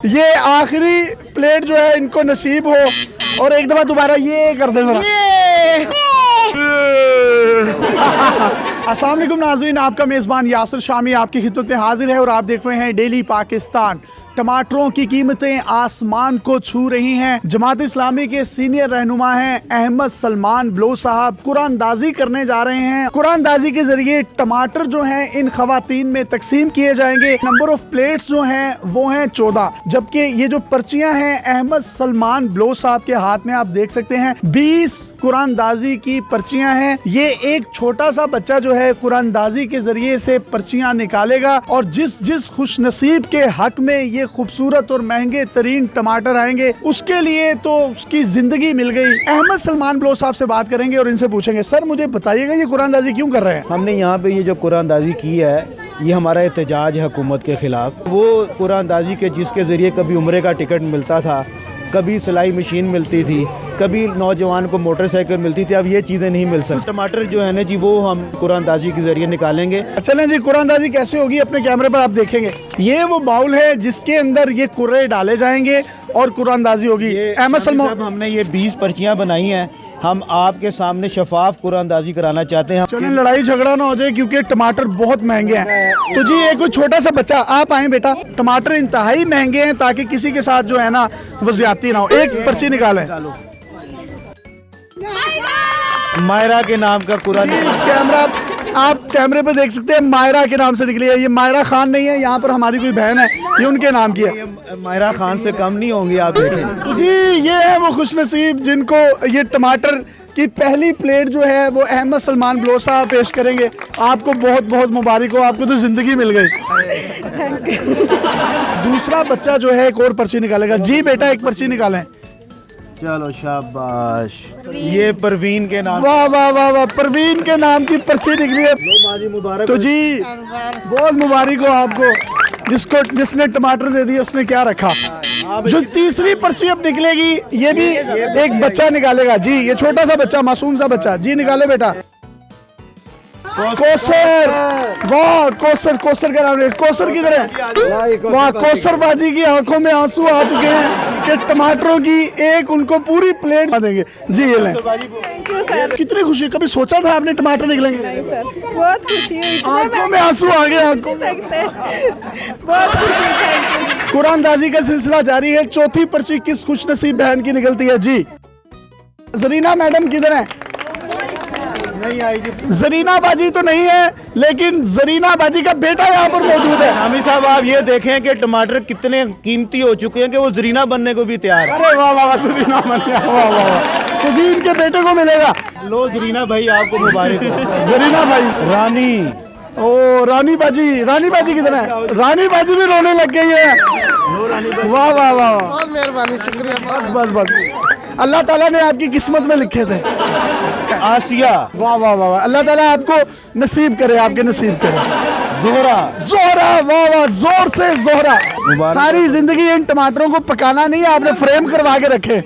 ये आखिरी प्लेट जो है इनको नसीब हो और एक दफा दोबारा ये कर दे जरा। अस्सलाम वालेकुम नाज़रीन, आपका मेज़बान यासिर शामी आपकी खिदमत में हाजिर है और आप देख रहे हैं डेली पाकिस्तान। टमाटरों की कीमतें आसमान को छू रही हैं। जमात इस्लामी के सीनियर रहनुमा हैं अहमद सलमान बलो साहब कुरानदाजी करने जा रहे हैं। कुरानदाजी के जरिए टमाटर जो हैं इन खवातीन में तकसीम किए जाएंगे। नंबर ऑफ प्लेट्स जो हैं वो हैं 14, जबकि ये जो पर्चियां हैं अहमद सलमान बलो साहब के हाथ में आप देख सकते हैं 20 कुरानदाजी की पर्चियां हैं। ये एक छोटा सा बच्चा जो है कुरानदाजी के जरिए से पर्चियां निकालेगा और जिस खुश नसीब के हक में ये खूबसूरत और महंगे तरीन टमाटर आएंगे उसके लिए तो उसकी जिंदगी मिल गई। अहमद सलमान बलो साहब से बात करेंगे और इनसे पूछेंगे, सर मुझे बताइएगा ये कुरानदाजी क्यों कर रहे हैं? हमने यहाँ पे ये जो कुरानदाजी की है ये हमारा एहतजाज है हुकूमत के खिलाफ। वो कुरानदाजी के जिसके ज़रिए कभी उम्रे का टिकट मिलता था, कभी सिलाई मशीन मिलती थी, कभी नौजवान को मोटरसाइकिल मिलती थी, अब ये चीज़ें नहीं मिल सकती। टमाटर जो है ना जी वो हम कुरानदाजी के ज़रिए निकालेंगे। चलें जी, कुरानदाजी कैसे होगी अपने कैमरे पर आप देखेंगे। ये वो बाउल है जिसके अंदर ये कुर्रे डाले जाएंगे और कुरानदाजी होगी। अहमद सलमान, हमने ये 20 पर्चियाँ बनाई हैं, हम आपके सामने शफाफ कुरानदाजी कराना चाहते हैं। चलें लड़ाई झगड़ा ना हो जाए क्योंकि टमाटर बहुत महंगे हैं। तो जी एक कोई छोटा सा बच्चा आप आए बेटा, टमाटर इंतहाई महंगे हैं ताकि किसी के साथ जो है ना वो ज्यादती ना हो। एक पर्ची निकालें। मायरा के नाम का कुरान कैमरा आप कैमरे पे देख सकते हैं, मायरा के नाम से निकली है। ये मायरा खान नहीं है, यहाँ पर हमारी कोई बहन है, ये उनके नाम की है। मायरा खान से कम नहीं होंगी आप देखें। जी ये है वो खुशनसीब जिनको ये टमाटर की पहली प्लेट जो है वो अहमद सलमान बलो साहब पेश करेंगे। आपको बहुत बहुत मुबारक हो, आपको तो जिंदगी मिल गई। दूसरा बच्चा जो है एक और पर्ची निकालेगा। जी बेटा एक पर्ची निकालें। चलो शाबाश, ये परवीन के नाम। वाह वाह वाह वाह, परवीन के नाम की पर्ची निकली है। मुबारक। तो जी बहुत मुबारक हो आपको, जिसने टमाटर दे दिए उसने क्या रखा। जो तीसरी पर्ची अब निकलेगी ये भी एक बच्चा निकालेगा। जी ये छोटा सा बच्चा, मासूम सा बच्चा। जी निकाले बेटा। कोसर, वाह कोसर, कोसर का नाम है। कोसर किधर है? वाह कोसर बाजी की आंखों में आंसू आ चुके हैं कि टमाटरों की एक उनको पूरी प्लेट देंगे। जी ये लें। कितनी खुशी, कभी सोचा था आपने टमाटर निकलेंगे? बहुत खुशी हुई, आंखों में आंसू आ गए, आंखों में। बहुत खुशी। कुरानदाजी का सिलसिला जारी है। चौथी पर्ची किस खुशनसीब बहन की निकलती है? जी जरीना मैडम किधर है? नहीं आएगी। जरीना बाजी तो नहीं है, लेकिन जरीना बाजी का बेटा यहाँ पर मौजूद है। शामी साहब आप ये देखें कि टमाटर कितने कीमती हो चुके हैं कि वो जरीना बनने को भी तैयार है। अरे वाह वाह, जरीना बन गया, वाह वाह वाह। तो जी इनके बेटे को मिलेगा। लो जरीना भाई आपको मुबारक हो। जरीना भाई। रानी, ओ रानी बाजी, रानी बाजी किधर है? रानी बाजी भी रोने लग गई है। वाह वाह वाह, बहुत मेहरबानी, शुक्रिया। बस बस अल्लाह ताला ने आपकी किस्मत में लिखे थे। आसिया, वाह वाह वाह वाह, अल्लाह ताला आपको नसीब करे, आपके नसीब करे। जोहरा, जोहरा, वाह वाह, जोर से जोहरा। मुबारक। सारी जिंदगी इन टमाटरों को पकाना नहीं है, आपने फ्रेम करवा के रखे।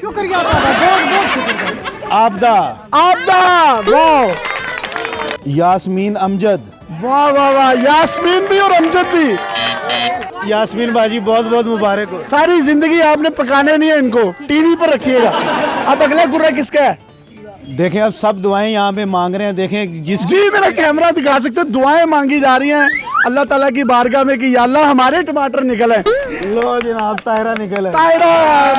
आबदा, आपदा, वाह यास्मीन अमजद। वाह वाह वाह, यास्मीन भी और अमजद भी। यास्मीन बाजी बहुत बहुत मुबारक हो। सारी जिंदगी आपने पकाने नहीं है, इनको टीवी पर रखिएगा। अब अगला कुर्रा किसका है? देखें अब सब दुआएं यहाँ पे मांग रहे हैं। देखें जिस जी मेरा कैमरा दिखा सकते हैं, दुआएं मांगी जा रही हैं अल्लाह ताला की बारगाह में कि या अल्लाह हमारे टमाटर निकले। लो जनाब तायरा निकल है। तायरा,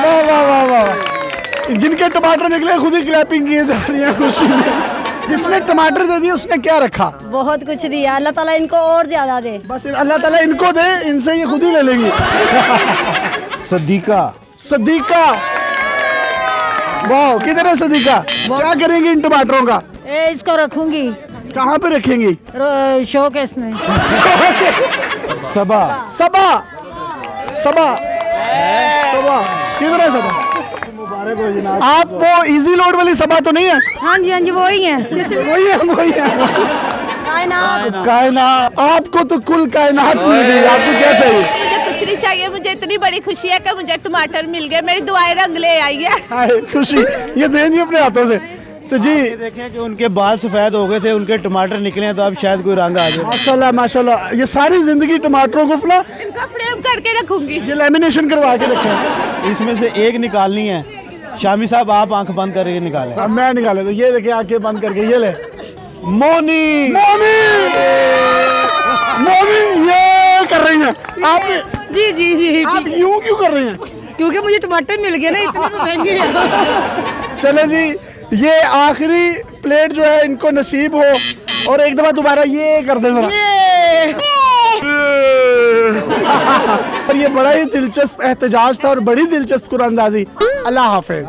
वाह वाह वाह वाह, जिनके टमाटर निकले खुद ही क्लैपिंग किए जा रही है खुशी में। जिसने टमाटर दे दिए उसने क्या रखा? बहुत कुछ दिया, अल्लाह ताला इनको और ज्यादा दे। बस अल्लाह ताला इनको दे, इनसे ये खुद ही ले लेंगी। सदीका, सदीका, वाह किधर है सदीका? क्या करेंगी इन टमाटरों का? इसको रखूंगी कहाँ पे रखेंगी? शोकेस में। सबा, सबा, सबा, सबा किधर है सबा? आप वो इजी लोड वाली सबा तो नहीं है? हाँ जी वही है। वही है, वही है। कायनात। कायनात, आपको तो कुल कायनात मिल गई, आपको क्या चाहिए? मुझे कुछ नहीं चाहिए, मुझे इतनी बड़ी खुशी है कि मुझे टमाटर मिल गए। मेरी दुआएं रंग ले आई है। हाय खुशी, ये दें जी अपने हाथों से। तो जी देखें कि उनके बाल सफ़ेद हो गए थे, उनके टमाटर निकले हैं, तो अब शायद कोई रंग आ जाए। माशाल्लाह माशाल्लाह, ये सारी जिंदगी टमाटरों को ना इनका फ्रेम करके रखूंगी। ये लेमिनेशन करवा के रखे। इसमें से एक निकालनी है। शामी साहब आप आंख बंद करके निकालें। अब मैं निकाले तो ये देखिए आंखें बंद करके ये ले मोनी मोनी मोनी ये कर रही हैं आप। जी जी जी आप यूं क्यों कर रही हैं? क्योंकि मुझे टमाटर मिल गए ना, इतने तो महंगे हैं। चले जी, ये आखिरी प्लेट जो है इनको नसीब हो, और एक दफा दोबारा ये कर दे जरा। और ये बड़ा ही दिलचस्प एहतजाज था और बड़ी दिलचस्प कुरानंदाजी। अल्लाह हाफिज।